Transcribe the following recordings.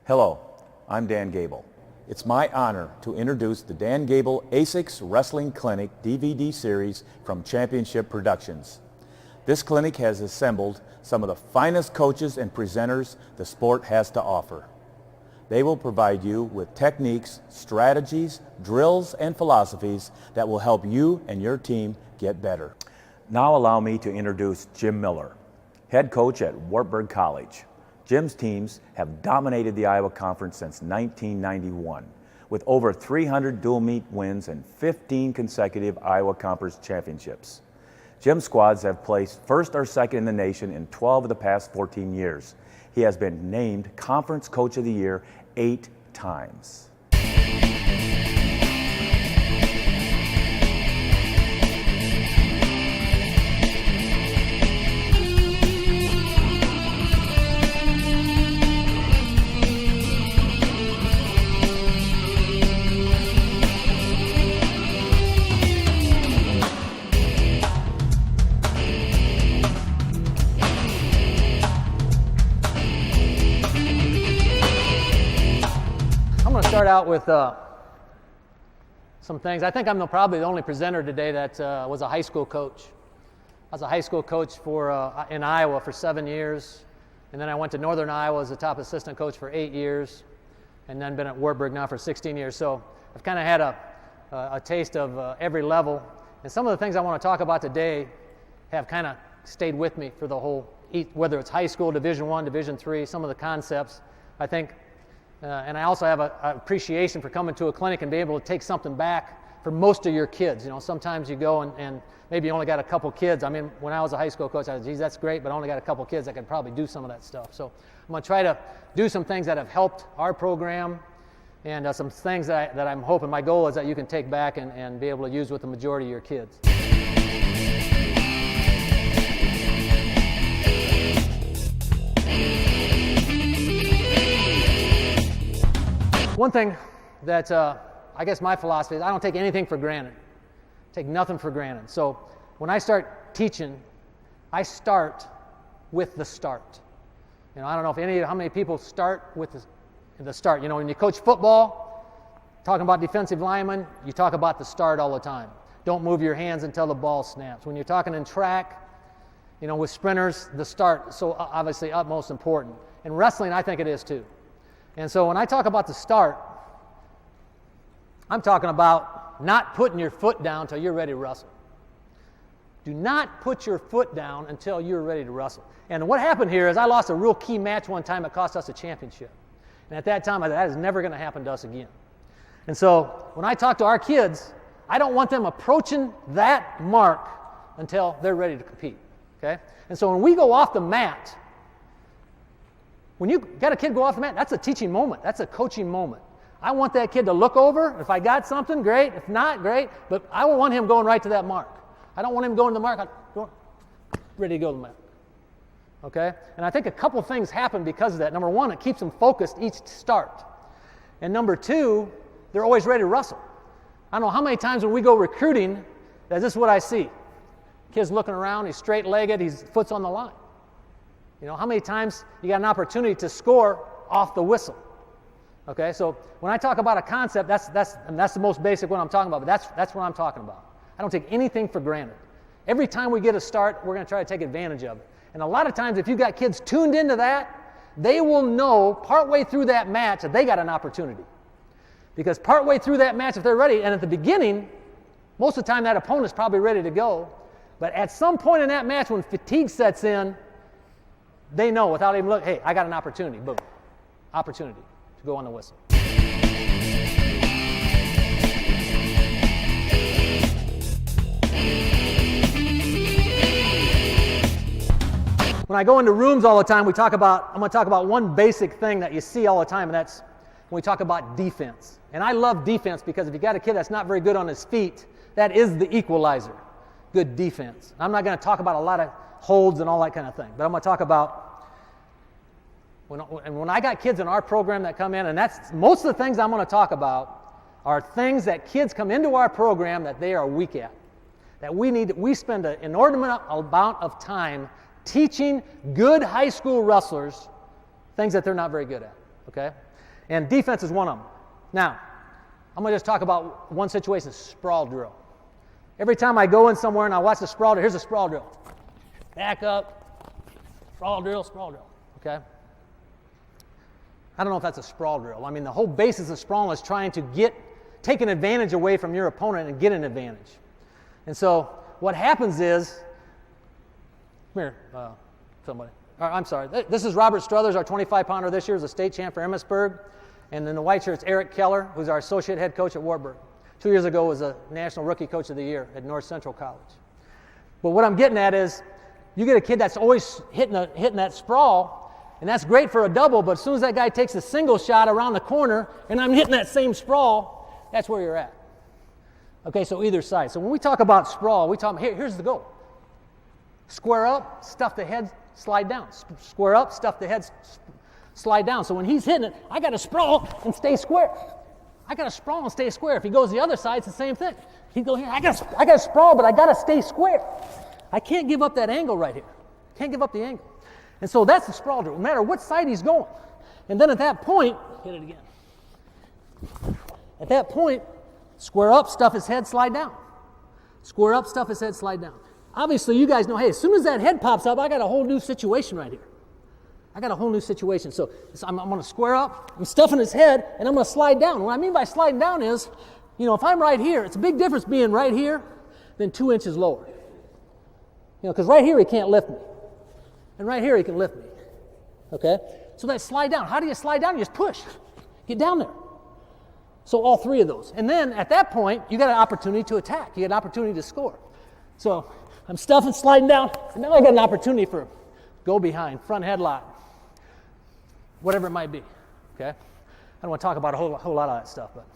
Hello, I'm Dan Gable. It's my honor to introduce the Dan Gable ASICS Wrestling Clinic DVD series from Championship Productions. This clinic has assembled some of the finest coaches and presenters the sport has to offer. They will provide you with techniques, strategies, drills, and philosophies that will help you and your team get better. Now allow me to introduce Jim Miller, head coach at Wartburg College. Jim's teams have dominated the Iowa Conference since 1991, with over 300 dual meet wins and 15 consecutive Iowa Conference championships. Jim's squads have placed first or second in the nation in 12 of the past 14 years. He has been named Conference Coach of the Year 8 times. Start out with some things. I think I'm probably the only presenter today that was a high school coach. I was a high school coach in Iowa for 7 years, and then I went to Northern Iowa as the top assistant coach for 8 years, and then been at Wartburg now for 16 years. So I've kind of had a taste of every level, and some of the things I want to talk about today have kind of stayed with me for the whole, whether it's high school, Division I, Division III, some of the concepts, I think. And I also have an appreciation for coming to a clinic and being able to take something back for most of your kids. You know, sometimes you go and maybe you only got a couple kids. I mean, when I was a high school coach, I was, geez, that's great, but I only got a couple kids that could probably do some of that stuff. So I'm going to try to do some things that have helped our program and some things that I'm hoping, my goal is that you can take back and be able to use with the majority of your kids. One thing that I guess my philosophy is I don't take anything for granted. Take nothing for granted. So when I start teaching, I start with the start. You know, I don't know if how many people start with the start. You know, when you coach football, talking about defensive linemen, you talk about the start all the time. Don't move your hands until the ball snaps. When you're talking in track, you know, with sprinters, the start, so obviously utmost important. In wrestling, I think it is too. And so when I talk about the start, I'm talking about not putting your foot down until you're ready to wrestle. Do not put your foot down until you're ready to wrestle. And what happened here is I lost a real key match one time that cost us a championship. And at that time, I thought, that is never going to happen to us again. And so when I talk to our kids, I don't want them approaching that mark until they're ready to compete. Okay? And so when we go off the mat, when you got a kid go off the mat, that's a teaching moment. That's a coaching moment. I want that kid to look over. If I got something, great. If not, great. But I don't want him going right to that mark. I don't want him going to the mark. Ready to go to the mat. Okay? And I think a couple things happen because of that. Number one, it keeps them focused each start. And number two, they're always ready to wrestle. I don't know how many times when we go recruiting, that this is what I see. Kid's looking around, he's straight-legged, his foot's on the line. You know, how many times you got an opportunity to score off the whistle? Okay, so when I talk about a concept, that's the most basic one I'm talking about, but that's what I'm talking about. I don't take anything for granted. Every time we get a start, we're going to try to take advantage of it. And a lot of times, if you've got kids tuned into that, they will know partway through that match that they got an opportunity. Because partway through that match, if they're ready, and at the beginning, most of the time that opponent's probably ready to go, but at some point in that match when fatigue sets in, they know without even looking, hey, I got an opportunity, boom, opportunity to go on the whistle. When I go into rooms all the time, I'm going to talk about one basic thing that you see all the time, and that's when we talk about defense. And I love defense because if you got a kid that's not very good on his feet, that is the equalizer, good defense. I'm not going to talk about a lot of holds and all that kind of thing, but I'm going to talk about when I got kids in our program that come in, and that's most of the things I'm going to talk about are things that kids come into our program that they are weak at, that we spend an inordinate amount of time teaching good high school wrestlers things that they're not very good at. okay? And defense is one of them. Now, I'm going to just talk about one situation, sprawl drill. Every time I go in somewhere and I watch the sprawl drill, here's a sprawl drill. Back up, sprawl drill, okay? I don't know if that's a sprawl drill. I mean, the whole basis of sprawling is trying to take an advantage away from your opponent and get an advantage. And so what happens is, come here, somebody. I'm sorry. This is Robert Struthers, our 25-pounder this year, is a state champ for Emmitsburg. And in the white shirt, it's Eric Keller, who's our associate head coach at Wartburg. 2 years ago was a National Rookie Coach of the Year at North Central College. But what I'm getting at is, you get a kid that's always hitting that sprawl, and that's great for a double, but as soon as that guy takes a single shot around the corner, and I'm hitting that same sprawl, that's where you're at. Okay, so either side. So when we talk about sprawl, here's the goal. Square up, stuff the head, slide down. Square up, stuff the head, slide down. So when he's hitting it, I got to sprawl and stay square. I got to sprawl and stay square. If he goes the other side, it's the same thing. He go here, I got to sprawl, but I got to stay square. I can't give up that angle right here. Can't give up the angle. And so that's the sprawl drill, no matter what side he's going. And then at that point, hit it again. At that point, square up, stuff his head, slide down. Square up, stuff his head, slide down. Obviously, you guys know, hey, as soon as that head pops up, I got a whole new situation right here. I got a whole new situation. So I'm going to square up, I'm stuffing his head, and I'm going to slide down. What I mean by sliding down is, if I'm right here, it's a big difference being right here than 2 inches lower. Because right here he can't lift me. And right here he can lift me. Okay? So that slide down. How do you slide down? You just push. Get down there. So all three of those. And then at that point, you got an opportunity to attack. You got an opportunity to score. So I'm stuffing, sliding down, and now I got an opportunity for go behind, front headlock, whatever it might be. Okay? I don't want to talk about a whole lot of that stuff, but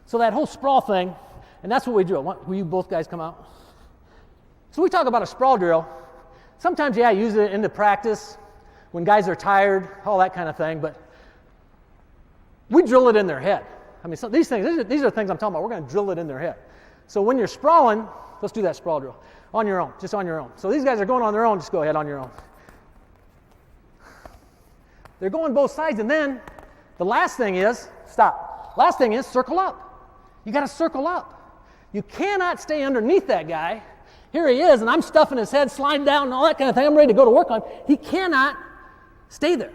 so that whole sprawl thing, and that's what we drill. Will you both guys come out? So we talk about a sprawl drill. Sometimes, I use it in the practice when guys are tired, all that kind of thing, but we drill it in their head. I mean, so these are the things I'm talking about. We're going to drill it in their head. So when you're sprawling, let's do that sprawl drill. On your own, just on your own. So these guys are going on their own, just go ahead on your own. They're going both sides, and then the last thing is, stop. Last thing is circle up. You got to circle up. You cannot stay underneath that guy. Here he is, and I'm stuffing his head, sliding down, and all that kind of thing. I'm ready to go to work on him. He cannot stay there.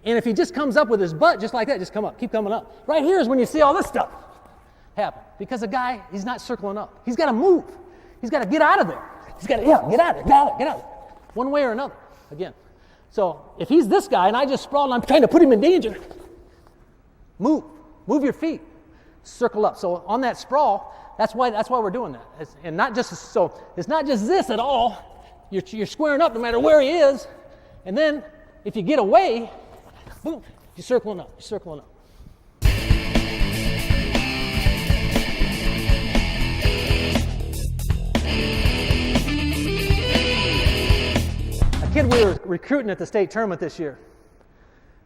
And if he just comes up with his butt just like that, just come up, keep coming up. Right here is when you see all this stuff happen. Because the guy, he's not circling up. He's got to move. He's got to get out of there. He's got to, get out of there, get out of there. One way or another, again. So if he's this guy and I just sprawled and I'm trying to put him in danger, move your feet, circle up. So on that sprawl, that's why we're doing that. It's not just this at all. You're squaring up no matter where he is, and then if you get away, boom, you're circling up. A kid we were recruiting at the state tournament this year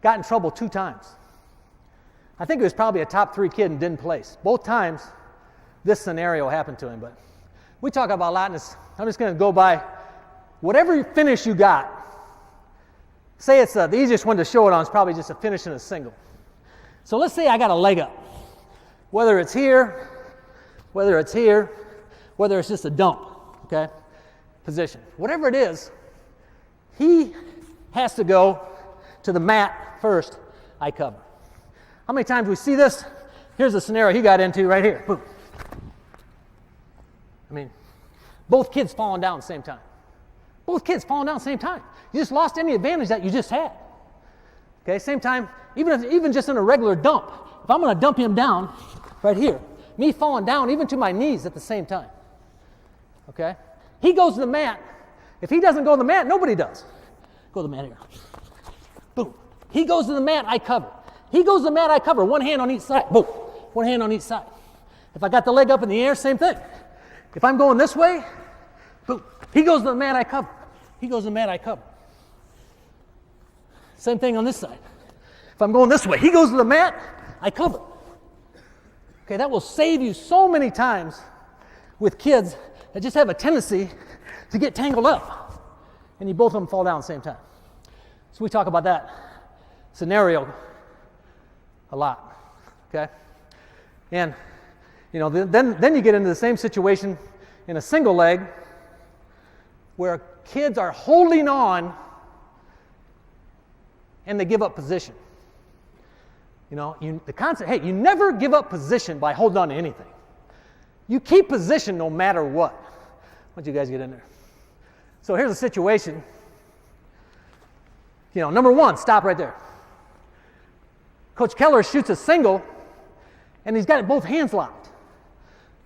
got in trouble 2 times. I think it was probably a top 3 kid and didn't place. Both times, this scenario happened to him, but we talk about a lot, and I'm just going to go by whatever finish you got. Say it's the easiest one to show it on is probably just a finish in a single. So let's say I got a leg up. Whether it's here, whether it's just a dump, okay, position. Whatever it is, he has to go to the mat first, I cover. How many times we see this? Here's the scenario he got into right here. Boom. I mean, both kids falling down at the same time. You just lost any advantage that you just had. Okay, same time, even just in a regular dump, if I'm going to dump him down right here, me falling down even to my knees at the same time. Okay? He goes to the mat. If he doesn't go to the mat, nobody does. Go to the mat here. Boom. He goes to the mat, I cover. One hand on each side. Boom. One hand on each side. If I got the leg up in the air, same thing. If I'm going this way, boom. He goes to the mat, I cover. Same thing on this side. If I'm going this way, he goes to the mat, I cover. Okay, that will save you so many times with kids that just have a tendency to get tangled up, and both of them fall down at the same time. So we talk about that scenario a lot, okay? And, you know, then you get into the same situation in a single leg where kids are holding on and they give up position. You know, the concept, hey, you never give up position by holding on to anything. You keep position no matter what. Why don't you guys get in there? So here's a situation. You know, number one, stop right there. Coach Keller shoots a single, and he's got both hands locked.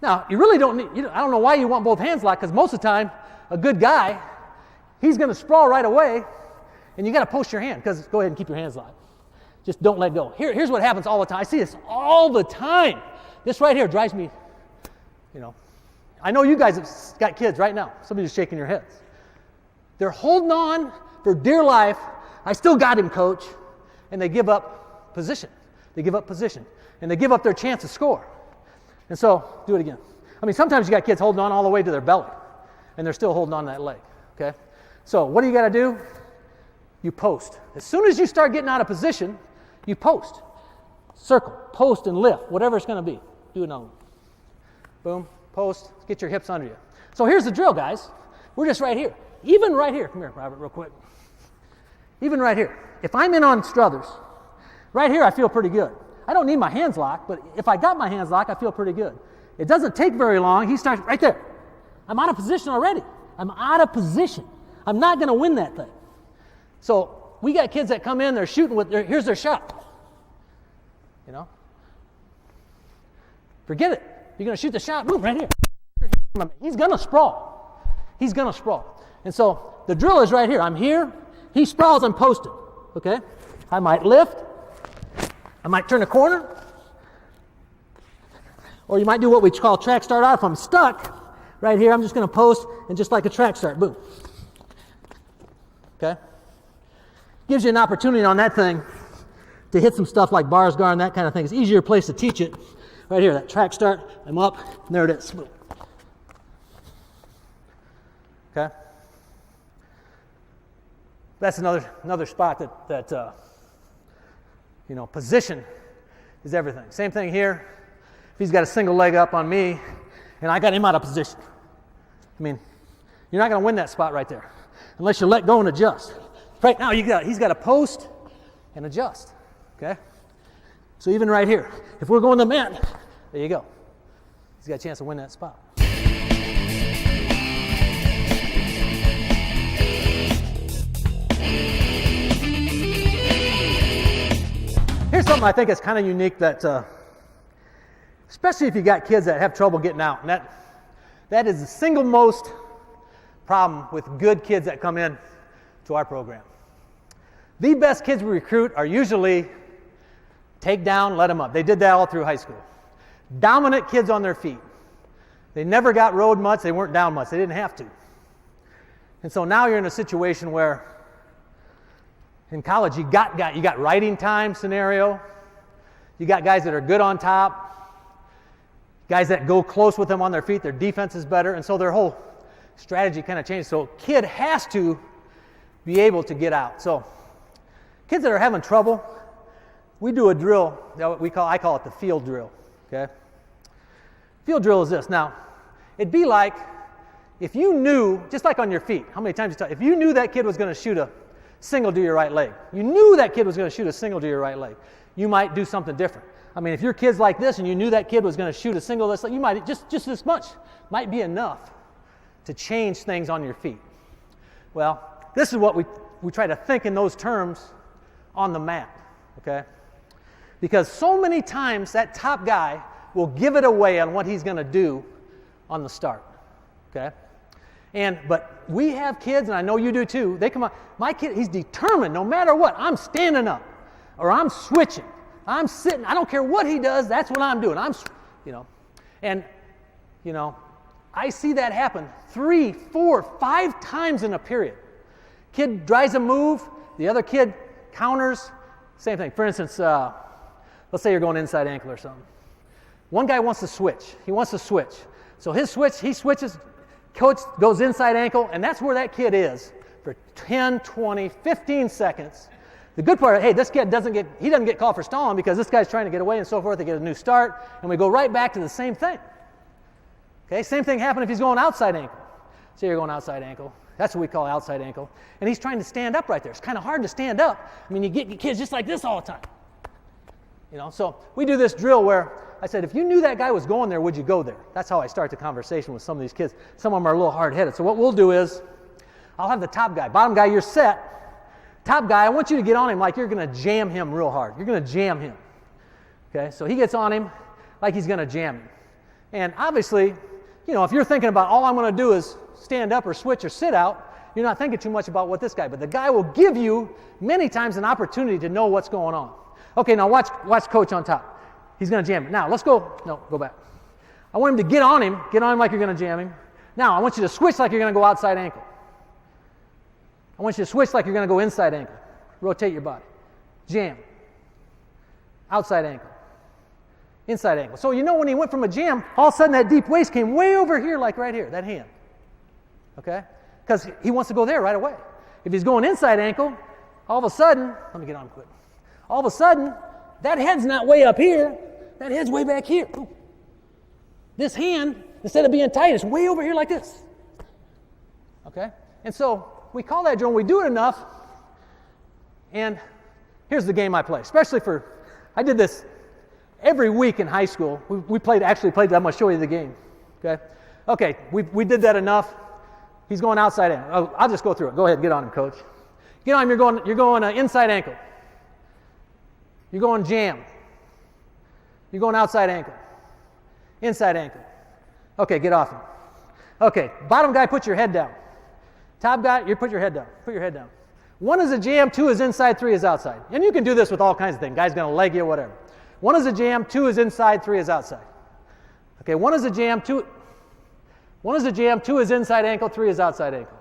Now, you really don't need, I don't know why you want both hands locked, because most of the time, a good guy, he's going to sprawl right away, and you got to post your hand, because go ahead and keep your hands locked. Just don't let go. Here's what happens all the time. I see this all the time. This right here drives me, you know. I know you guys have got kids right now. Some of you are shaking your heads. They're holding on for dear life. I still got him, coach. And they give up position. They give up position. And they give up their chance to score. And so, do it again. I mean, sometimes you got kids holding on all the way to their belly. And they're still holding on to that leg. Okay? So, what do you got to do? You post. As soon as you start getting out of position, you post. Circle, post, and lift, whatever it's going to be. Do another one. Boom, post, get your hips under you. So here's the drill, guys. We're just right here. Even right here. Come here, Robert, real quick. Even right here. If I'm in on Struthers, right here I feel pretty good. I don't need my hands locked, but if I got my hands locked, I feel pretty good. It doesn't take very long. He starts right there. I'm out of position already. I'm out of position. I'm not going to win that thing. So we got kids that come in, they're shooting with here's their shot. You know? Forget it. You're going to shoot the shot, boom, right here. He's going to sprawl. He's going to sprawl. And so the drill is right here. I'm here. He sprawls, I'm posted. Okay? I might lift. I might turn a corner. Or you might do what we call track start out. If I'm stuck right here, I'm just going to post and just like a track start, boom. Okay? Gives you an opportunity on that thing to hit some stuff like bars, guard, and that kind of thing. It's an easier place to teach it. Right here, that track start, I'm up, and there it is. Okay? That's another spot that you know, position is everything. Same thing here. If he's got a single leg up on me, and I got him out of position. I mean, you're not going to win that spot right there unless you let go and adjust. Right now, he's got to post and adjust. Okay? So even right here, if we're going to man, there you go. He's got a chance to win that spot. Here's something I think is kind of unique that, especially if you got kids that have trouble getting out, and that is the single most problem with good kids that come in to our program. The best kids we recruit are usually take down, let them up. They did that all through high school. Dominant kids on their feet. They never got rode much. They weren't down much. They didn't have to. And so now you're in a situation where in college you got riding time scenario. You got guys that are good on top. Guys that go close with them on their feet. Their defense is better. And so their whole strategy kind of changes. So kid has to be able to get out. So kids that are having trouble, we do a drill that I call it the field drill. Okay? Field drill is this. Now, it'd be like if you knew, just like on your feet, how many times if you knew that kid was going to shoot a single to your right leg, you knew that kid was going to shoot a single to your right leg, you might do something different. I mean, if your kid's like this and you knew that kid was going to shoot a single this, you might just this much might be enough to change things on your feet. Well, this is what we try to think in those terms on the mat, okay? Because so many times that top guy will give it away on what he's going to do on the start, okay? But we have kids, and I know you do too, they come on, my kid, he's determined no matter what, I'm standing up, or I'm switching, I'm sitting, I don't care what he does, that's what I'm doing, I see that happen 3, 4, 5 times in a period. Kid tries a move, the other kid counters, same thing. For instance, let's say you're going inside ankle or something. One guy wants to switch. He wants to switch. So he switches, coach goes inside ankle, and that's where that kid is for 10, 20, 15 seconds. The good part, hey, this kid doesn't get called for stalling because this guy's trying to get away and so forth. They get a new start, and we go right back to the same thing. Okay, same thing happened if he's going outside ankle. So you're going outside ankle. That's what we call outside ankle. And he's trying to stand up right there. It's kind of hard to stand up. I mean, you get kids just like this all the time. You know, so we do this drill where I said, if you knew that guy was going there, would you go there? That's how I start the conversation with some of these kids. Some of them are a little hard-headed. So what we'll do is, I'll have the top guy. Bottom guy, you're set. Top guy, I want you to get on him like you're going to jam him real hard. You're going to jam him. Okay, so he gets on him like he's going to jam him. And obviously, you know, if you're thinking about all I'm going to do is stand up or switch or sit out, you're not thinking too much about what this guy, but the guy will give you many times an opportunity to know what's going on. Okay, now watch coach on top. He's going to jam him. Now, let's go. No, go back. I want him to get on him like you're going to jam him. Now, I want you to switch like you're going to go outside ankle. I want you to switch like you're going to go inside ankle. Rotate your body. Jam. Outside ankle. Inside ankle. So you know when he went from a jam, all of a sudden that deep waist came way over here, like right here, that hand. Okay? Because he wants to go there right away. If he's going inside ankle, all of a sudden, let me get on quick. All of a sudden, that head's not way up here, that head's way back here. Ooh. This hand, instead of being tight, is way over here like this. Okay? And so we call that drill, and we do it enough, and here's the game I play, I did this every week in high school. We actually played, I'm going to show you the game. Okay, we did that enough. He's going outside ankle. Oh, I'll just go through it. Go ahead, get on him, coach. Get on him, you're going inside ankle. You're going jam. You're going outside ankle. Inside ankle. Okay, get off him. Okay, bottom guy, put your head down. Top guy, you put your head down. Put your head down. 1 is a jam, 2 is inside, 3 is outside. And you can do this with all kinds of things. Guy's going to leg you, whatever. 1 is a jam, 2 is inside, 3 is outside. Okay, 1 is a jam, 2 is inside ankle, 3 is outside ankle.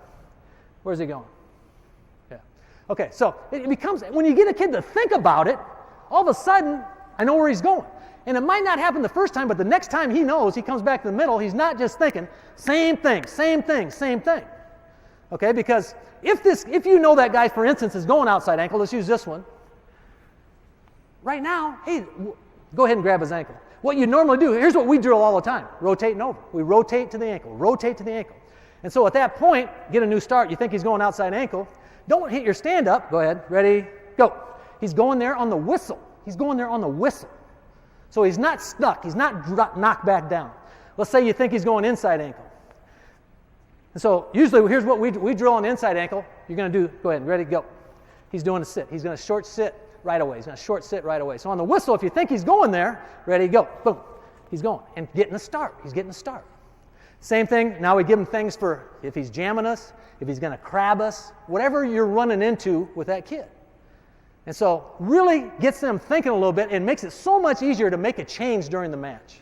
Where's he going? Yeah. Okay, so it becomes, when you get a kid to think about it, all of a sudden, I know where he's going. And it might not happen the first time, but the next time he knows, he comes back to the middle, he's not just thinking, same thing, same thing, same thing. Okay, because if you know that guy, for instance, is going outside ankle, let's use this one. Right now, hey, go ahead and grab his ankle. What you normally do, here's what we drill all the time, rotating over. We rotate to the ankle, rotate to the ankle. And so at that point, get a new start. You think he's going outside ankle. Don't hit your stand up. Go ahead, ready, go. He's going there on the whistle. He's going there on the whistle. So he's not stuck. He's not knocked back down. Let's say you think he's going inside ankle. And so usually, here's what we drill on the inside ankle. You're going to do, go ahead, ready, go. He's doing a sit. He's going to short sit right away. He's going to short sit right away. So on the whistle, if you think he's going there, ready, go. Boom. He's going. And getting a start. He's getting a start. Same thing, now we give him things for if he's jamming us, if he's going to crab us, whatever you're running into with that kid. And so really gets them thinking a little bit and makes it so much easier to make a change during the match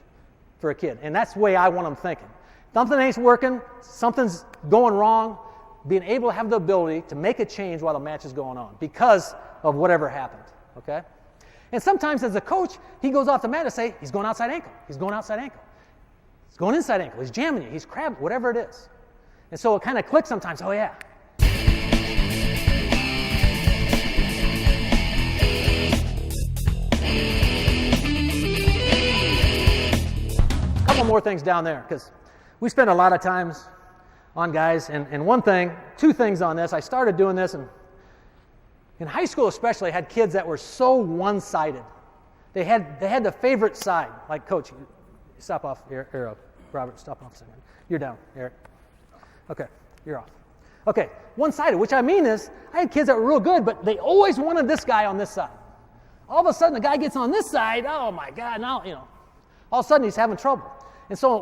for a kid. And that's the way I want them thinking. Something ain't working, something's going wrong, being able to have the ability to make a change while the match is going on because of whatever happened, okay? And sometimes as a coach, he goes off the mat and say, he's going outside ankle, he's going outside ankle. He's going inside ankle, he's jamming you, he's crabbing, whatever it is. And so it kind of clicks sometimes, oh yeah. A couple more things down there, because we spend a lot of times on guys, and two things on this. I started doing this, and in high school especially, I had kids that were so one-sided. They had the favorite side, like coach, stop off, Eric, Robert, stop off a second. You're down, Eric. Okay, you're off. Okay, one-sided, which I mean is, I had kids that were real good, but they always wanted this guy on this side. All of a sudden, the guy gets on this side, oh my God, now, all of a sudden he's having trouble. And so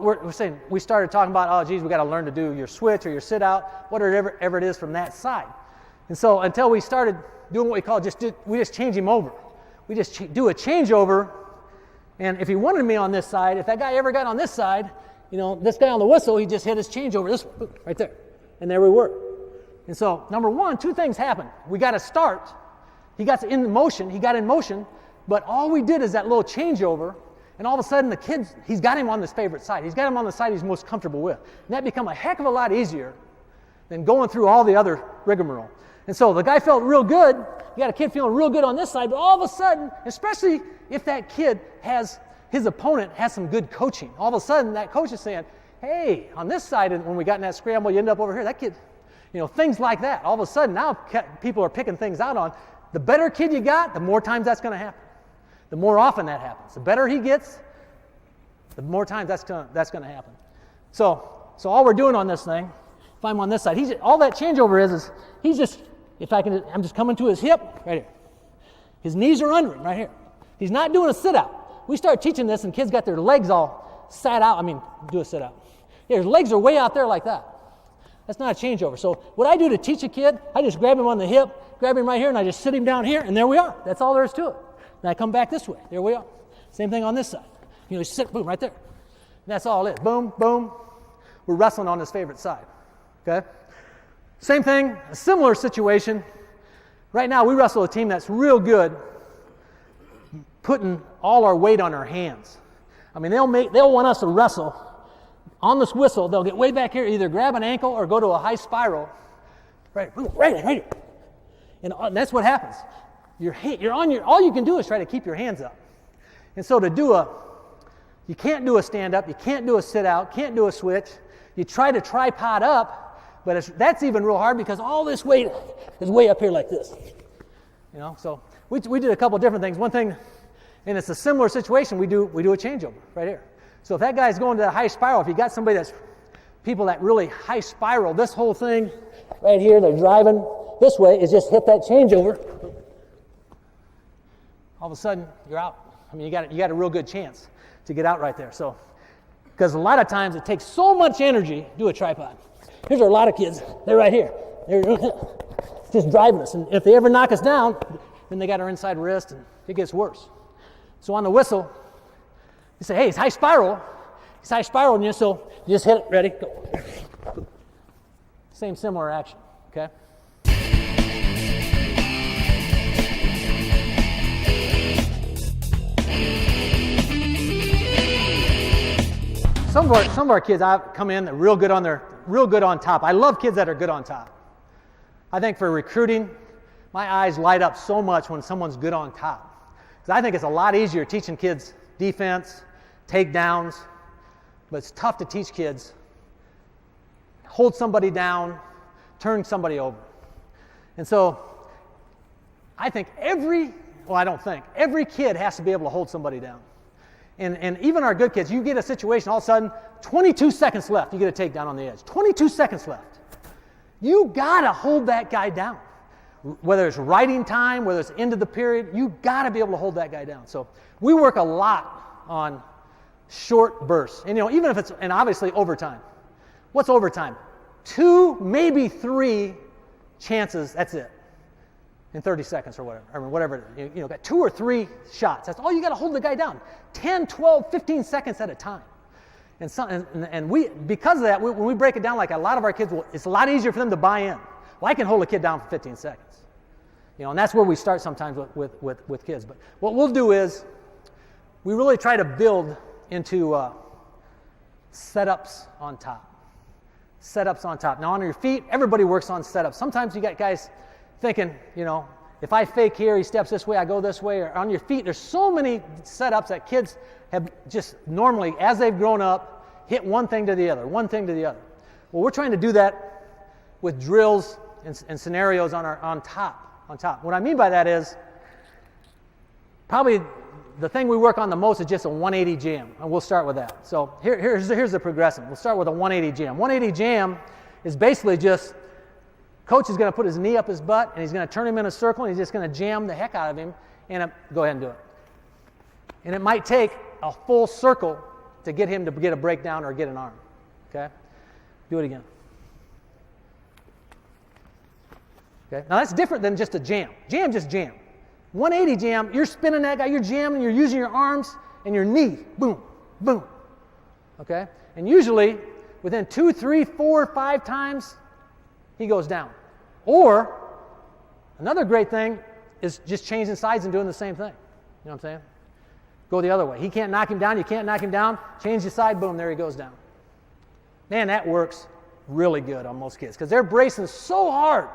we started talking about, oh geez, we got to learn to do your switch or your sit out, whatever it is from that side. And so until we started doing what we call we just change him over. We just do a changeover, and if he wanted me on this side, if that guy ever got on this side, this guy on the whistle, he just hit his changeover this one, right there. And there we were. And so, number one, two things happened. We got to start. He got in motion, but all we did is that little changeover, and all of a sudden the kid, he's got him on his favorite side. He's got him on the side he's most comfortable with. And that become a heck of a lot easier than going through all the other rigmarole. And so the guy felt real good, you got a kid feeling real good on this side, but all of a sudden, especially if that kid his opponent has some good coaching, all of a sudden that coach is saying, hey, on this side, and when we got in that scramble, you end up over here, that kid, things like that. All of a sudden, now people are picking things out on. The better kid you got, the more times that's going to happen. The more often that happens. The better he gets, the more times that's going to happen. So all we're doing on this thing, if I'm on this side, all that changeover is he's just, I'm just coming to his hip right here. His knees are under him right here. He's not doing a sit-out. We start teaching this and kids got their legs all sat out. Do a sit-out. Yeah, his legs are way out there like that. That's not a changeover. So what I do to teach a kid, I just grab him on the hip, grab him right here, and I just sit him down here, and there we are. That's all there is to it. And I come back this way. There we are. Same thing on this side. You sit, boom, right there. And that's all it is. Boom, boom. We're wrestling on his favorite side. Okay? Same thing, a similar situation. Right now, we wrestle a team that's real good putting all our weight on our hands. They'll want us to wrestle on this whistle. They'll get way back here, either grab an ankle or go to a high spiral. Right here. And that's what happens. All you can do is try to keep your hands up. And so you can't do a stand-up, you can't do a sit-out, can't do a switch. You try to tripod up, but that's even real hard because all this weight is way up here like this. So we did a couple different things. One thing, and it's a similar situation, we do a changeover right here. So if that guy's going to a high spiral, if you got people that really high spiral, this whole thing right here, they're driving this way, is just hit that changeover. All of a sudden, you're out. You got a real good chance to get out right there. So, because a lot of times it takes so much energy to do a tripod. Here's a lot of kids. They're right here. They're just driving us. And if they ever knock us down, then they got our inside wrist, and it gets worse. So on the whistle, you say, hey, it's high spiral. It's high spiral, and you just hit it. Ready? Go. Same similar action. Okay? Some of our kids come in that real good on top. I love kids that are good on top. I think for recruiting, my eyes light up so much when someone's good on top. Because I think it's a lot easier teaching kids defense, takedowns, but it's tough to teach kids hold somebody down, turn somebody over. And so I think every kid has to be able to hold somebody down. And even our good kids, you get a situation, all of a sudden, 22 seconds left, you get a takedown on the edge. 22 seconds left. You got to hold that guy down. Whether it's writing time, whether it's end of the period, you got to be able to hold that guy down. So we work a lot on short bursts. And even if it's, and obviously overtime. What's overtime? 2, maybe 3 chances, that's it. In 30 seconds or whatever. Got 2 or 3 shots. That's all you got to hold the guy down. 10, 12, 15 seconds at a time. And we, because of that, when we break it down, like a lot of our kids, it's a lot easier for them to buy in. Well, I can hold a kid down for 15 seconds. And that's where we start sometimes with kids. But what we'll do is we really try to build into setups on top. Setups on top. Now on your feet, everybody works on setups. Sometimes you got guys thinking, if I fake here, he steps this way, I go this way. Or on your feet, there's so many setups that kids have just normally, as they've grown up, hit one thing to the other. Well, we're trying to do that with drills and scenarios on top. What I mean by that is, probably the thing we work on the most is just a 180 jam, and we'll start with that. So here's the progression. We'll start with a 180 jam. 180 jam is basically just, coach is going to put his knee up his butt, and he's going to turn him in a circle, and he's just going to jam the heck out of him, and go ahead and do it. And it might take a full circle to get him to get a breakdown or get an arm. Okay? Do it again. Okay? Now that's different than just a jam. Just jam. 180 jam, you're spinning that guy, you're jamming, you're using your arms and your knee. Boom, boom. Okay? And usually, within 2, 3, 4, 5 times, he goes down. Or, another great thing is just changing sides and doing the same thing. You know what I'm saying? Go the other way. He can't knock him down, you can't knock him down, change the side, boom, there he goes down. Man, that works really good on most kids because they're bracing so hard.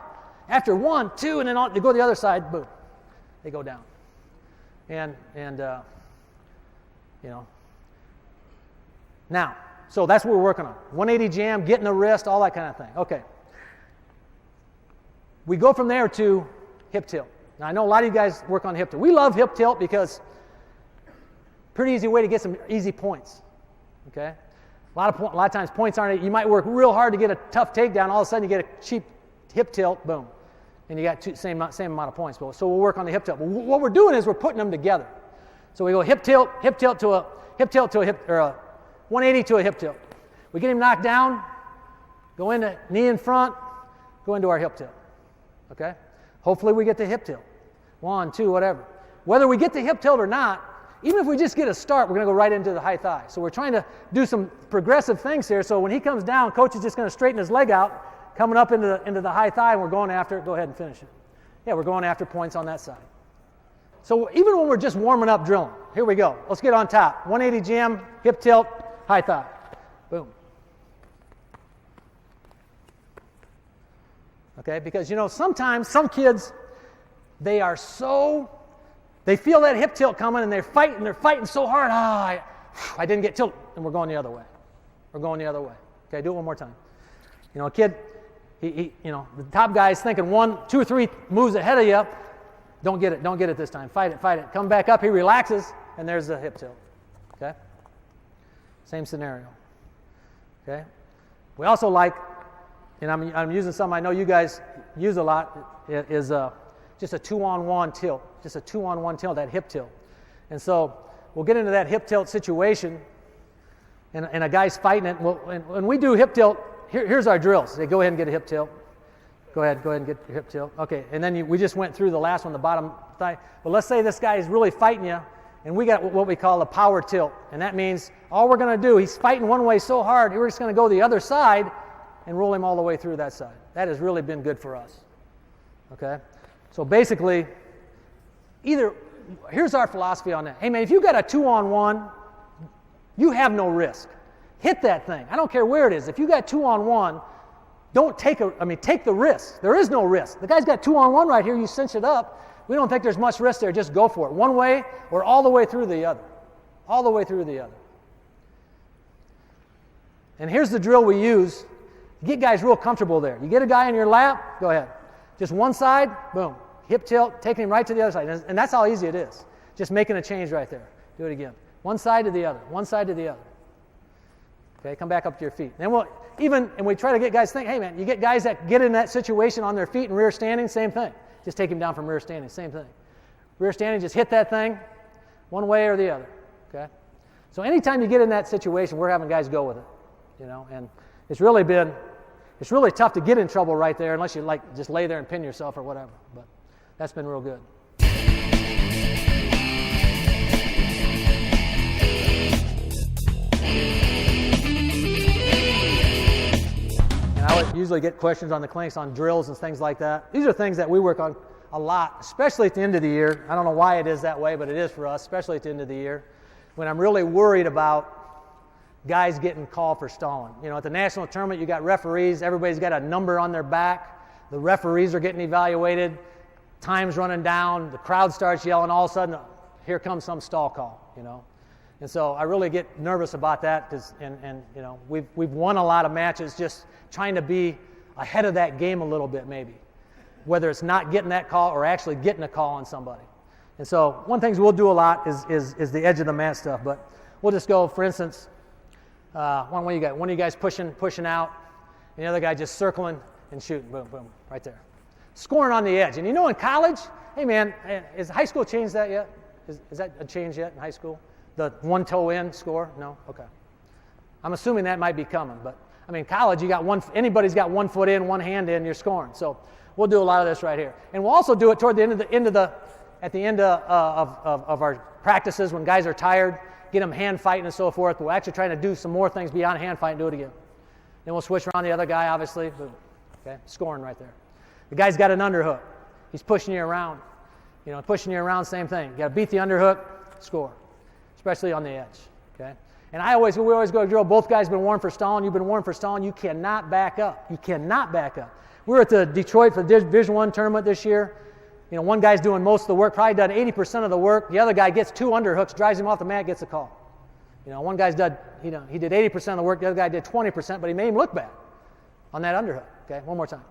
After 1, 2, and then they go to the other side, boom, they go down. And now, so that's what we're working on. 180 jam, getting the wrist, all that kind of thing. Okay. We go from there to hip tilt. Now, I know a lot of you guys work on hip tilt. We love hip tilt because pretty easy way to get some easy points. Okay? A lot of times points aren't, you might work real hard to get a tough takedown, all of a sudden you get a cheap hip tilt, boom. And you got same amount of points. So we'll work on the hip tilt. But what we're doing is we're putting them together. So we go hip tilt to a 180 to a hip tilt. We get him knocked down, go into knee in front, go into our hip tilt. Okay? Hopefully we get the hip tilt. 1, 2, whatever. Whether we get the hip tilt or not, even if we just get a start, we're going to go right into the high thigh. So we're trying to do some progressive things here. So when he comes down, coach is just going to straighten his leg out, coming up into the high thigh, and we're going after it. Go ahead and finish it. Yeah, we're going after points on that side. So even when we're just warming up drilling, here we go. Let's get on top. 180 jam, hip tilt, high thigh. Boom. Okay, because sometimes some kids, they feel that hip tilt coming and they're fighting so hard. I didn't get tilt, and we're going the other way. We're going the other way. Okay, do it one more time. A kid, the top guy's thinking 1, 2, or 3 moves ahead of you. Don't get it this time. Fight it. Come back up, he relaxes, and there's the hip tilt. Okay? Same scenario. Okay? We also like, and I'm using something I know you guys use a lot, is just a 2-on-1 tilt. Just a 2-on-1 tilt, that hip tilt. And so we'll get into that hip tilt situation, and a guy's fighting it. When we do hip tilt, here's our drills. They go ahead and get a hip tilt. Go ahead and get your hip tilt. Okay, and then we just went through the last one, the bottom thigh. But let's say this guy is really fighting you, and we got what we call a power tilt. And that means all we're going to do, he's fighting one way so hard, we're just going to go the other side and roll him all the way through that side. That has really been good for us. Okay? So basically, here's our philosophy on that. Hey man, if you got a 2-on-1, you have no risk. Hit that thing. I don't care where it is. If you got 2-on-1, take the risk. There is no risk. The guy's got 2-on-1 right here. You cinch it up. We don't think there's much risk there. Just go for it. One way or all the way through the other. All the way through the other. And here's the drill we use. Get guys real comfortable there. You get a guy in your lap, go ahead. Just one side, boom. Hip tilt, taking him right to the other side. And that's how easy it is. Just making a change right there. Do it again. One side to the other. One side to the other. Okay, come back up to your feet. Then we try to get guys think, hey man, you get guys that get in that situation on their feet and rear standing, same thing. Just take him down from rear standing, same thing. Rear standing, just hit that thing one way or the other. Okay? So anytime you get in that situation, we're having guys go with it. And it's really tough to get in trouble right there unless you just lay there and pin yourself or whatever. But that's been real good. I would usually get questions on the clinics on drills and things like that. These are things that we work on a lot, especially at the end of the year. I don't know why it is that way, but it is for us, especially at the end of the year, when I'm really worried about guys getting called for stalling. At the national tournament, you got referees. Everybody's got a number on their back. The referees are getting evaluated. Time's running down. The crowd starts yelling. All of a sudden, here comes some stall call, And so I really get nervous about that because, we've won a lot of matches just trying to be ahead of that game a little bit maybe, whether it's not getting that call or actually getting a call on somebody. And so one thing we'll do a lot is the edge of the mat stuff, but we'll just go, for instance, one of you guys pushing out, and the other guy just circling and shooting, boom, boom, right there. Scoring on the edge. And in college, hey man, has high school changed that yet? Is that a change yet in high school? The one toe in score? No? Okay. I'm assuming that might be coming, but college, anybody's got 1 foot in, 1 hand in, you're scoring. So we'll do a lot of this right here. And we'll also do it toward the end of our practices when guys are tired, get them hand fighting and so forth. We're actually trying to do some more things beyond hand fighting, do it again. Then we'll switch around the other guy, obviously. Boom. Okay, scoring right there. The guy's got an underhook. He's pushing you around. Same thing. You got to beat the underhook, score, especially on the edge. Okay. And we always go drill. Both guys have been warned for stalling. You've been warned for stalling. You cannot back up. You cannot back up. We were at the Detroit for the Division I tournament this year. One guy's doing most of the work, probably done 80% of the work. The other guy gets 2 underhooks, drives him off the mat, gets a call. One guy's done, he did 80% of the work, the other guy did 20%, but he made him look bad on that underhook. Okay, one more time.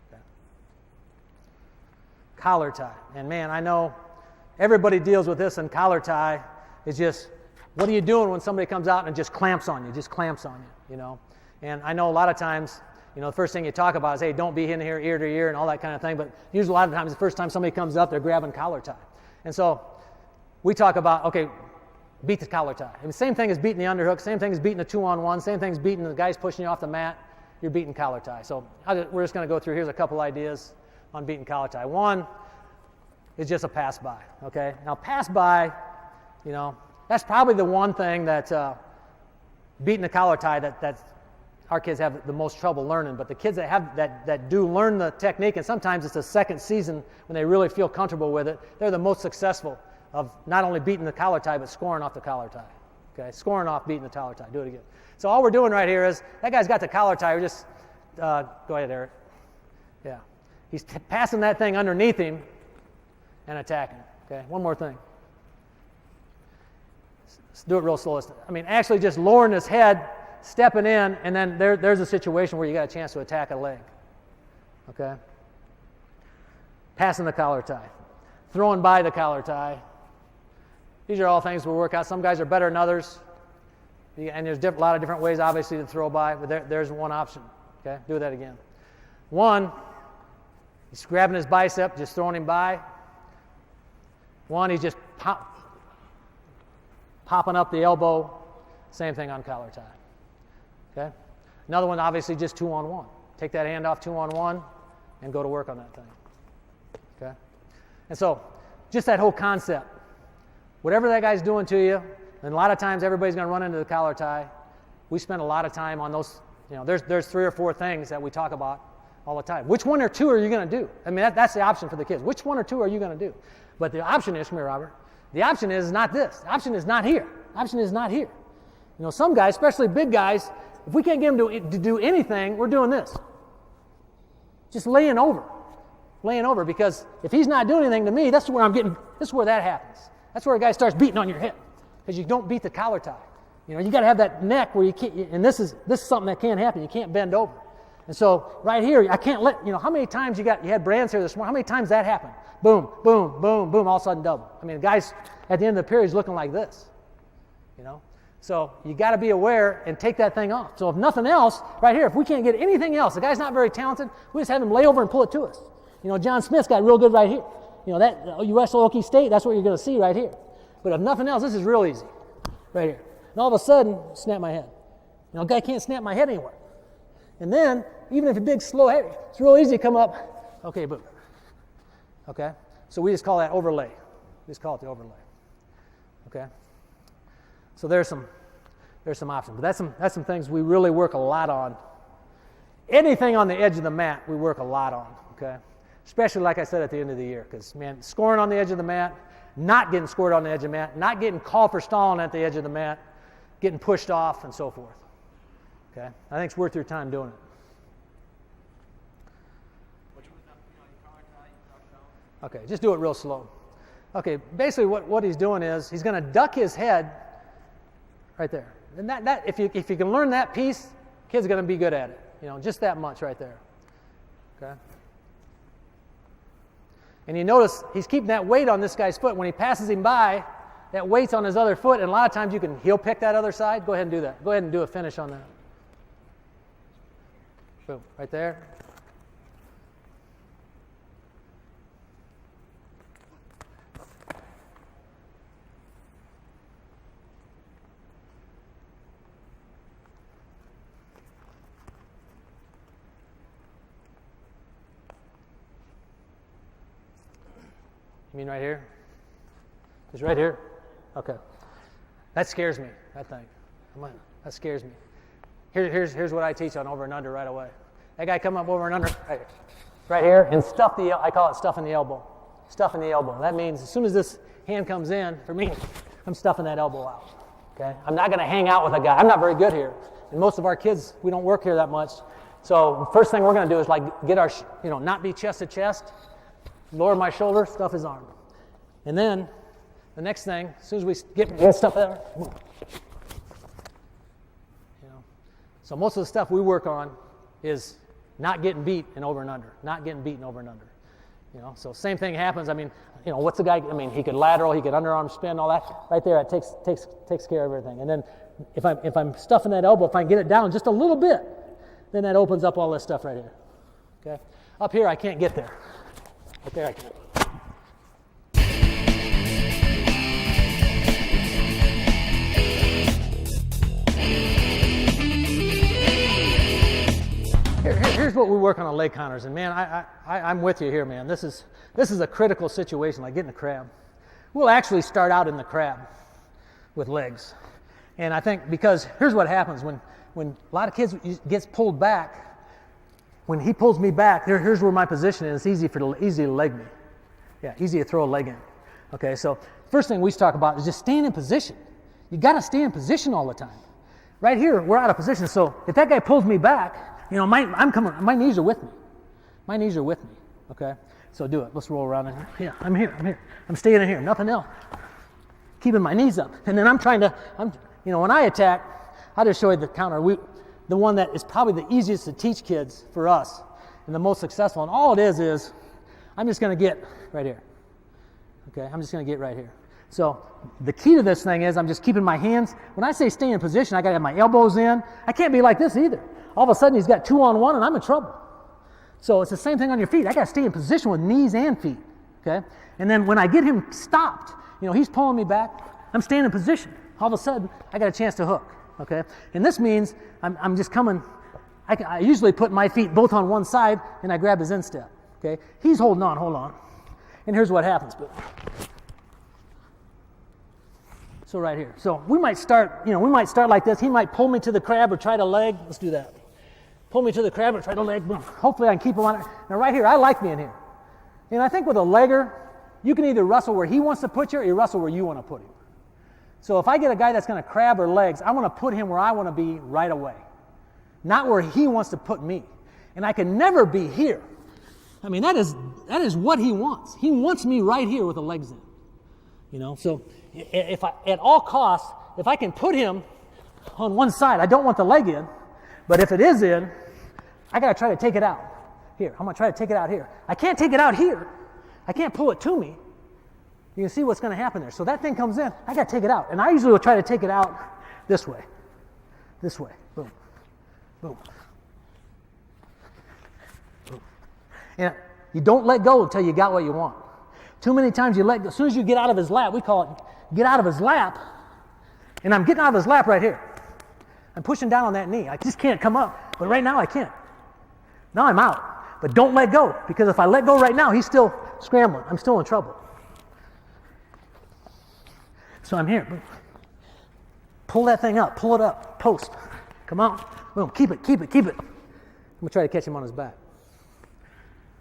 Okay. Collar tie. And man, I know everybody deals with this, and collar tie is just, what are you doing when somebody comes out and just clamps on you, And I know a lot of times, the first thing you talk about is, hey, don't be in here ear to ear and all that kind of thing, but usually a lot of times the first time somebody comes up, they're grabbing collar tie. And so we talk about, okay, beat the collar tie. And the same thing as beating the underhook, same thing as beating the 2-on-1, same thing as beating the guys pushing you off the mat, you're beating collar tie. So we're just going to go through, here's a couple ideas on beating collar tie. One is just a pass by, okay? Now pass by, that's probably the one thing that beating the collar tie that our kids have the most trouble learning. But the kids that do learn the technique, and sometimes it's the second season when they really feel comfortable with it, they're the most successful of not only beating the collar tie, but scoring off the collar tie. Okay, scoring off beating the collar tie. Do it again. So all we're doing right here is, that guy's got the collar tie. We're just, go ahead, Eric. Yeah. He's passing that thing underneath him and attacking. Okay, one more thing. Let's do it real slow. Actually just lowering his head, stepping in, and then there's a situation where you got a chance to attack a leg. Okay? Passing the collar tie. Throwing by the collar tie. These are all things we'll work out. Some guys are better than others. And there's a lot of different ways, obviously, to throw by, but there's one option. Okay? Do that again. One, he's grabbing his bicep, just throwing him by. One, he's just popping up the elbow. Same thing on collar tie. Okay? Another one, obviously, just 2-on-1. Take that hand off 2-on-1 and go to work on that thing. Okay? And so, just that whole concept. Whatever that guy's doing to you, and a lot of times everybody's going to run into the collar tie. We spend a lot of time on those. There's 3 or 4 things that we talk about all the time. Which one or two are you going to do? That's the option for the kids. Which 1 or 2 are you going to do? But the option is, come here, Robert. The option is not this. The option is not here. The option is not here. Some guys, especially big guys, if we can't get them to do anything, we're doing this. Just laying over. Laying over, because if he's not doing anything to me, this is where that happens. That's where a guy starts beating on your hip, because you don't beat the collar tie. You got to have that neck where you can't, and this is something that can't happen. You can't bend over. And so right here, I can't let, how many times you had Brands here this morning, how many times that happened? Boom, boom, boom, boom, all of a sudden double. The guys at the end of the period is looking like this, So you got to be aware and take that thing off. So if nothing else, right here, if we can't get anything else, the guy's not very talented, we just have him lay over and pull it to us. John Smith's got real good right here. That you wrestle Okie State, that's what you're going to see right here. But if nothing else, this is real easy, right here. And all of a sudden, snap my head. A guy can't snap my head anywhere. And then, even if you're big, slow, heavy, it's real easy to come up. Okay, boom. Okay? So we just call that overlay. We just call it the overlay. Okay? So there's some options. But that's some things we really work a lot on. Anything on the edge of the mat, we work a lot on. Okay? Especially, like I said, at the end of the year. Because, man, scoring on the edge of the mat, not getting scored on the edge of the mat, not getting called for stalling at the edge of the mat, getting pushed off, and so forth. Okay? I think it's worth your time doing it. Okay, just do it real slow. Okay, basically what he's doing is he's going to duck his head right there. And that if you can learn that piece, kid's going to be good at it. Just that much right there. Okay? And you notice he's keeping that weight on this guy's foot. When he passes him by, that weight's on his other foot, and a lot of times he'll pick that other side. Go ahead and do that. Go ahead and do a finish on that. Boom, right there. You mean right here? Just right here? Okay. That scares me, that thing. That scares me. Here's what I teach on over and under right away. That guy come up over and under, right here, and I call it stuffing the elbow. Stuffing the elbow. That means as soon as this hand comes in, for me, I'm stuffing that elbow out. Okay? I'm not going to hang out with a guy. I'm not very good here. And most of our kids, we don't work here that much. So the first thing we're going to do is like get our, not be chest to chest, lower my shoulder, stuff his arm. And then the next thing, as soon as we get stuff there, boom. So most of the stuff we work on is not getting beat and over and under, not getting beaten over and under. So same thing happens. I mean, what's the guy? I mean, he could lateral, he could underarm spin, all that. Right there, it takes care of everything. And then if I'm stuffing that elbow, if I can get it down just a little bit, then that opens up all this stuff right here. Okay. Up here, I can't get there. Up there, I can. Here's what we work on leg counters, and man, I'm with you here, man. This is a critical situation, like getting a crab. We'll actually start out in the crab with legs, and I think because here's what happens when a lot of kids gets pulled back. When he pulls me back, here's where my position is. It's easy to leg me. Yeah, easy to throw a leg in. Okay, so first thing we talk about is just staying in position. You got to stay in position all the time. Right here, we're out of position. So if that guy pulls me back, my knees are with me. My knees are with me, okay? So do it. Let's roll around in here. Yeah, I'm here. I'm staying in here, nothing else. Keeping my knees up. And then when I attack, I'll just show you the counter. The one that is probably the easiest to teach kids for us and the most successful. And all it is I'm just going to get right here, okay? I'm just going to get right here. So the key to this thing is I'm just keeping my hands. When I say stay in position, I got to have my elbows in. I can't be like this either. All of a sudden, he's got 2-on-1, and I'm in trouble. So it's the same thing on your feet. I got to stay in position with knees and feet, okay? And then when I get him stopped, he's pulling me back. I'm staying in position. All of a sudden, I got a chance to hook, okay? And this means I'm just coming. I usually put my feet both on one side, and I grab his instep, okay? He's holding on, hold on. And here's what happens. So right here. So we might start like this. He might pull me to the crab or try to leg. Let's do that. Pull me to the crab or try to leg. Boom. Hopefully I can keep him on it. Now right here, I like being here. And I think with a legger, you can either wrestle where he wants to put you or you wrestle where you want to put him. So if I get a guy that's going to crab or legs, I want to put him where I want to be right away. Not where he wants to put me. And I can never be here. I mean, that is what he wants. He wants me right here with the legs in. So if at all costs, if I can put him on one side, I don't want the leg in, but if it is in, I got to try to take it out. Here, I'm going to try to take it out here. I can't take it out here. I can't pull it to me. You can see what's going to happen there. So that thing comes in, I got to take it out. And I usually will try to take it out this way. This way. Boom. Boom. Boom. And you don't let go until you got what you want. Too many times you let go. As soon as you get out of his lap, we call it get out of his lap, and I'm getting out of his lap right here. I'm pushing down on that knee. I just can't come up, but right now I can't. Now I'm out, but don't let go, because if I let go right now, he's still scrambling. I'm still in trouble. So I'm here. Pull that thing up, pull it up, post. Come on, boom, keep it. I'm gonna try to catch him on his back.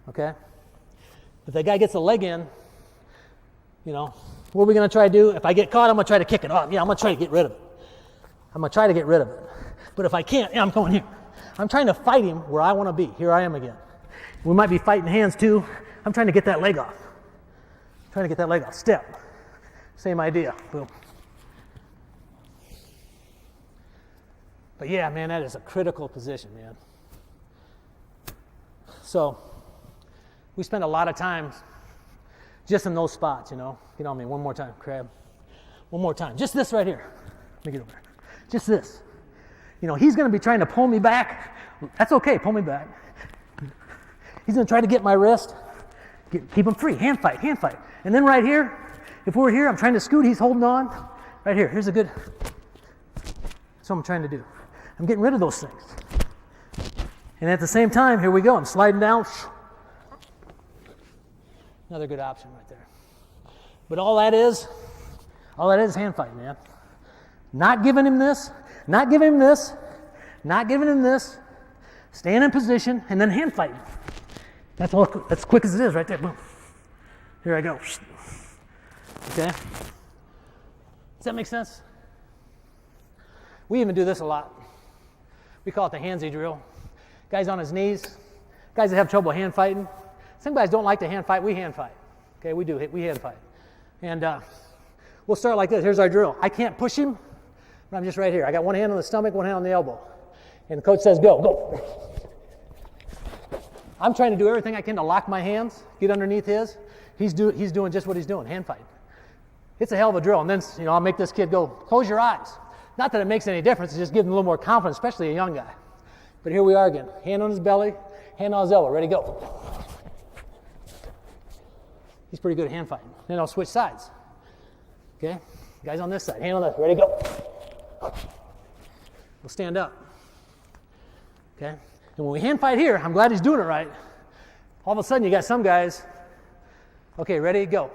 Okay? If that guy gets a leg in, what are we going to try to do? If I get caught, I'm going to try to kick it off. Yeah, I'm going to try to get rid of it. But if I can't, I'm going here. I'm trying to fight him where I want to be. Here I am again. We might be fighting hands too. I'm trying to get that leg off. Step. Same idea. Boom. But yeah, man, that is a critical position, man. So we spend a lot of time just in those spots, Get on me one more time, crab. One more time. Just this right here. Let me get over there. Just this. He's going to be trying to pull me back. That's okay, pull me back. He's going to try to get my wrist. Keep him free. Hand fight. And then right here, if we're here, I'm trying to scoot. He's holding on. Right here. Here's a good. That's what I'm trying to do. I'm getting rid of those things. And at the same time, here we go. I'm sliding down. Another good option right there. But all that is hand fighting, man. Not giving him this, not giving him this, not giving him this, staying in position, and then hand fighting. That's quick as it is right there. Boom. Here I go. Okay? Does that make sense? We even do this a lot. We call it the handsy drill. Guys on his knees, guys that have trouble hand fighting. Some guys don't like to hand fight, we hand fight. Okay, we hand fight. And we'll start like this. Here's our drill. I can't push him, but I'm just right here. I got one hand on the stomach, one hand on the elbow. And the coach says, go. I'm trying to do everything I can to lock my hands, get underneath his. He's doing just what he's doing, hand fighting. It's a hell of a drill. And then, I'll make this kid go, close your eyes. Not that it makes any difference, it just gives him a little more confidence, especially a young guy. But here we are again. Hand on his belly, hand on his elbow, ready, go. He's pretty good at hand fighting. Then I'll switch sides. Okay? Guys on this side, hand on this, ready, go. We'll stand up. Okay? And when we hand fight here, I'm glad he's doing it right. All of a sudden, you got some guys, okay, ready, go.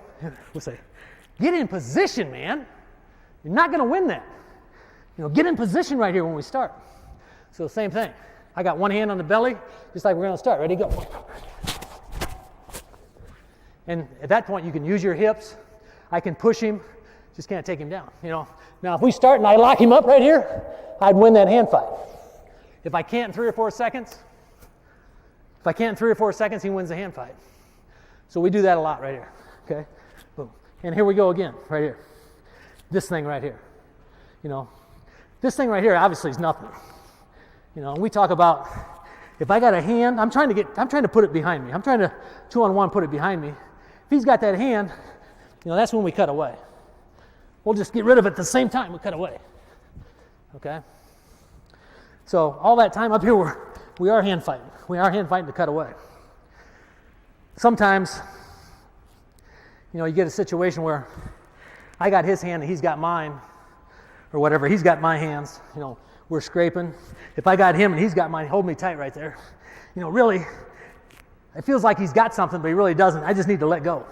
We'll say, get in position, man. You're not going to win that. Get in position right here when we start. So same thing. I got one hand on the belly, just like we're going to start. Ready, go. And at that point, you can use your hips. I can push him, just can't take him down. Now, if we start and I lock him up right here, I'd win that hand fight. If I can't in 3 or 4 seconds, he wins the hand fight. So we do that a lot right here. Okay, boom. And here we go again, right here. This thing right here. This thing right here obviously is nothing. We talk about if I got a hand, I'm trying to put it behind me. I'm trying to 2-on-1 put it behind me. If he's got that hand, that's when we cut away. We'll just get rid of it at the same time we cut away. Okay? So all that time up here, we are hand fighting. We are hand fighting to cut away. Sometimes, you get a situation where I got his hand and he's got mine, or whatever. He's got my hands. We're scraping. If I got him and he's got mine, hold me tight right there. Really, it feels like he's got something, but he really doesn't. I just need to let go.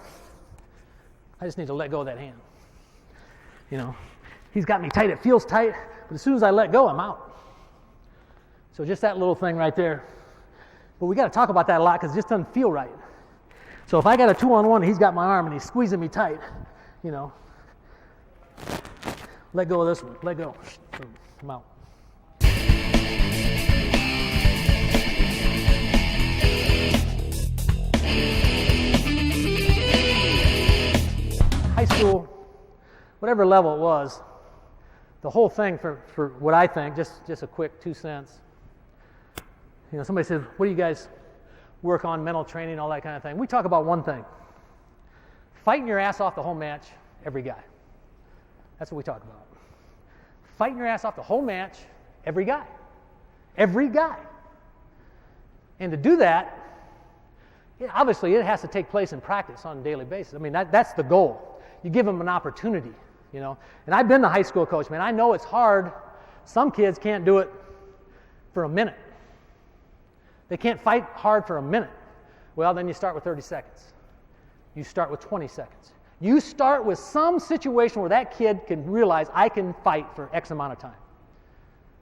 I just need to let go of that hand. He's got me tight. It feels tight, but as soon as I let go, I'm out. So just that little thing right there. But we got to talk about that a lot because it just doesn't feel right. So if I got a 2-on-1 and he's got my arm and he's squeezing me tight, let go of this one. Let go. I'm out. High school, whatever level it was, the whole thing for what I think, just a quick 2 cents. Somebody said, what do you guys work on, mental training, all that kind of thing? We talk about one thing. Fighting your ass off the whole match, every guy. That's what we talk about. Fighting your ass off the whole match, every guy. Every guy. And to do that, obviously it has to take place in practice on a daily basis. I mean, that's the goal. You give them an opportunity, And I've been the high school coach, man. I know it's hard. Some kids can't do it for a minute. They can't fight hard for a minute. Well, then you start with 30 seconds. You start with 20 seconds. You start with some situation where that kid can realize I can fight for X amount of time.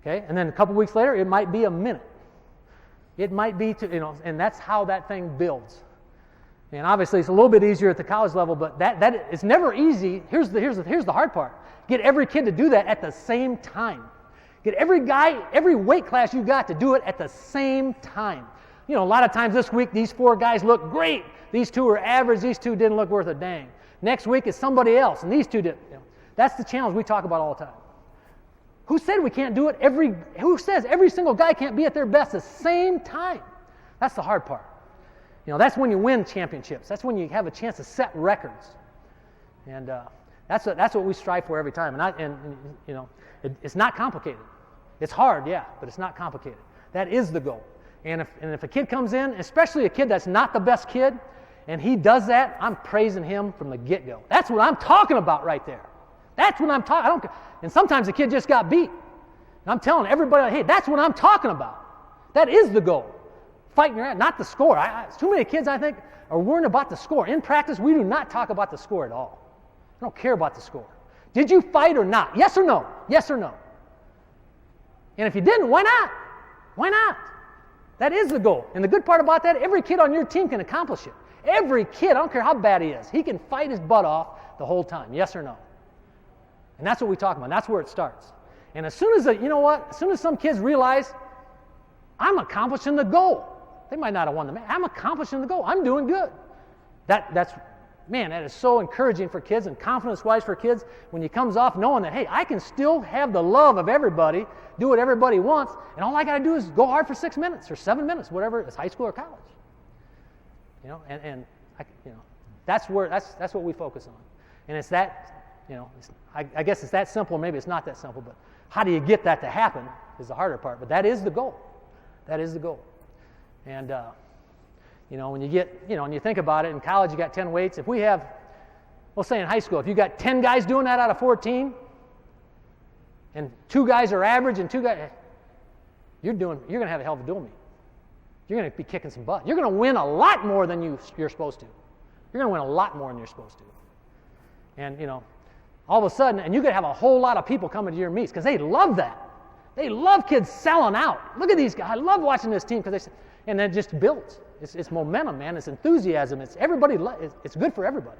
Okay? And then a couple weeks later, it might be a minute. It might be, and that's how that thing builds. And obviously, it's a little bit easier at the college level, but that it's never easy. Here's the hard part. Get every kid to do that at the same time. Get every guy, every weight class you got to do it at the same time. A lot of times this week, these 4 guys look great. These 2 are average. These 2 didn't look worth a dang. Next week it's somebody else, and these 2 didn't. That's the challenge we talk about all the time. Who said we can't do it? Who says every single guy can't be at their best at the same time? That's the hard part. That's when you win championships. That's when you have a chance to set records. And that's what we strive for every time. It's not complicated. It's hard, yeah, but it's not complicated. That is the goal. And if a kid comes in, especially a kid that's not the best kid, and he does that, I'm praising him from the get-go. That's what I'm talking about right there. That's what I'm talking. And sometimes the kid just got beat. And I'm telling everybody, hey, that's what I'm talking about. That is the goal. Fighting your ass, not the score. Too many kids, I think, are worrying about the score. In practice, we do not talk about the score at all. I don't care about the score. Did you fight or not? Yes or no? Yes or no? And if you didn't, why not? Why not? That is the goal. And the good part about that, every kid on your team can accomplish it. Every kid, I don't care how bad he is, he can fight his butt off the whole time. Yes or no? And that's what we talk about. That's where it starts. And as soon as, as soon as some kids realize, I'm accomplishing the goal. They might not have won the match. I'm accomplishing the goal. I'm doing good. Man, that is so encouraging for kids and confidence-wise for kids when he comes off knowing that, hey, I can still have the love of everybody, do what everybody wants, and all I got to do is go hard for 6 minutes or 7 minutes, whatever it's high school or college. That's what we focus on. And it's that, I guess it's that simple. Maybe it's not that simple, but how do you get that to happen is the harder part. But that is the goal. That is the goal. And when you get, when you think about it, in college you got 10 weights. If we have, we'll say in high school, if you got 10 guys doing that out of 14, and 2 guys are average and 2 guys, you're going to have a hell of a dual meet. You're going to be kicking some butt. You're going to win a lot more than you're supposed to. You're going to win a lot more than you're supposed to. And, all of a sudden, and you're going to have a whole lot of people coming to your meets because they love that. They love kids selling out. Look at these guys. I love watching this team because and it just builds. It's momentum, man. It's enthusiasm. It's everybody. It's good for everybody.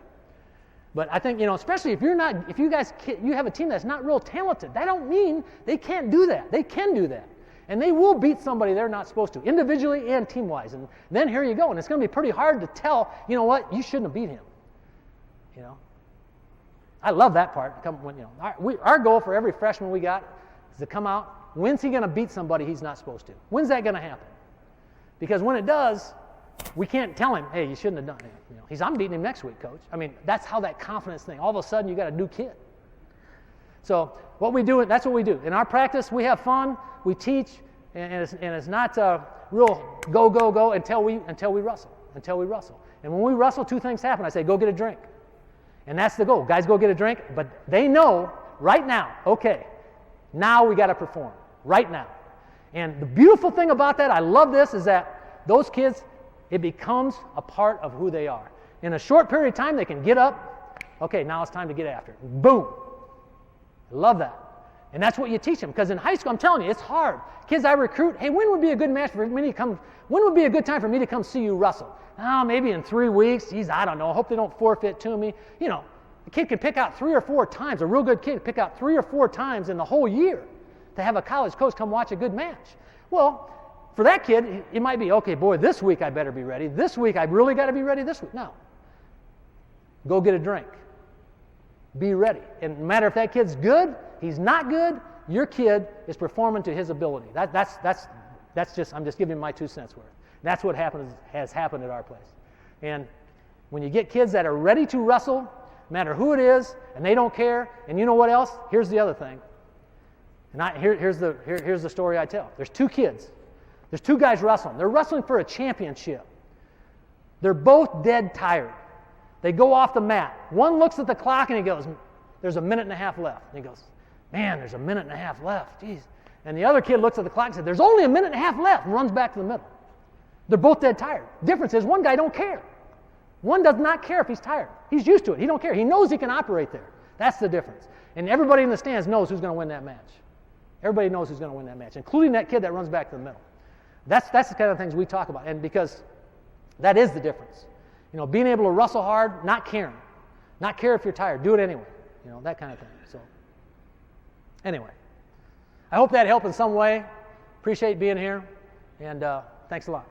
But I think, especially if you guys have a team that's not real talented, that don't mean they can't do that. They can do that. And they will beat somebody they're not supposed to, individually and team-wise. And then here you go. And it's going to be pretty hard to tell, you know what, you shouldn't have beat him. I love that part. Our goal for every freshman we got is to come out. When's he going to beat somebody he's not supposed to? When's that going to happen? Because when it does, we can't tell him, hey, you shouldn't have done it. I'm beating him next week, coach. I mean, that's how that confidence thing. All of a sudden, you got a new kid. So what we do, that's what we do. In our practice, we have fun, we teach, and it's not real go until we wrestle. And when we wrestle, 2 things happen. I say, go get a drink. And that's the goal. Guys, go get a drink, but they know right now, okay, now we got to perform, right now. And the beautiful thing about that, I love this, is that those kids, it becomes a part of who they are. In a short period of time, they can get up, okay, now it's time to get after it. Boom. I love that. And that's what you teach them, because in high school, I'm telling you, it's hard. Kids I recruit, hey, when would be a good match for me to come, when would be a good time for me to come see you wrestle? Oh, maybe in 3 weeks. Geez, I don't know. I hope they don't forfeit to me. A kid can pick out 3 or 4 times, a real good kid can pick out 3 or 4 times in the whole year to have a college coach come watch a good match. Well, for that kid, it might be, okay, boy, this week I better be ready. This week I really got to be ready this week. No. Go get a drink. Be ready. And no matter if that kid's good, he's not good, your kid is performing to his ability. That's just, I'm just giving you my 2 cents worth. That's what has happened at our place. And when you get kids that are ready to wrestle, no matter who it is, and they don't care, and you know what else? Here's the other thing. And here's the story I tell. There's 2 kids. There's 2 guys wrestling. They're wrestling for a championship. They're both dead tired. They go off the mat. One looks at the clock and he goes, there's a minute and a half left. And he goes, man, there's a minute and a half left. Jeez. And the other kid looks at the clock and says, there's only a minute and a half left, and runs back to the middle. They're both dead tired. Difference is one guy don't care. One does not care if he's tired. He's used to it. He don't care. He knows he can operate there. That's the difference. And everybody in the stands knows who's going to win that match. Everybody knows who's going to win that match, including that kid that runs back to the middle. That's the kind of things we talk about. And because that is the difference. Being able to wrestle hard, not caring. Not care if you're tired. Do it anyway. That kind of thing. So, anyway. I hope that helped in some way. Appreciate being here. And thanks a lot.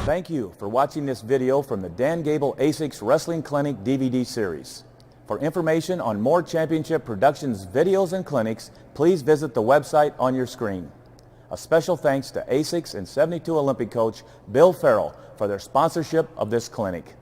Thank you for watching this video from the Dan Gable ASICS Wrestling Clinic DVD series. For information on more Championship Productions videos and clinics, please visit the website on your screen. A special thanks to ASICS and 72 Olympic coach Bill Farrell for their sponsorship of this clinic.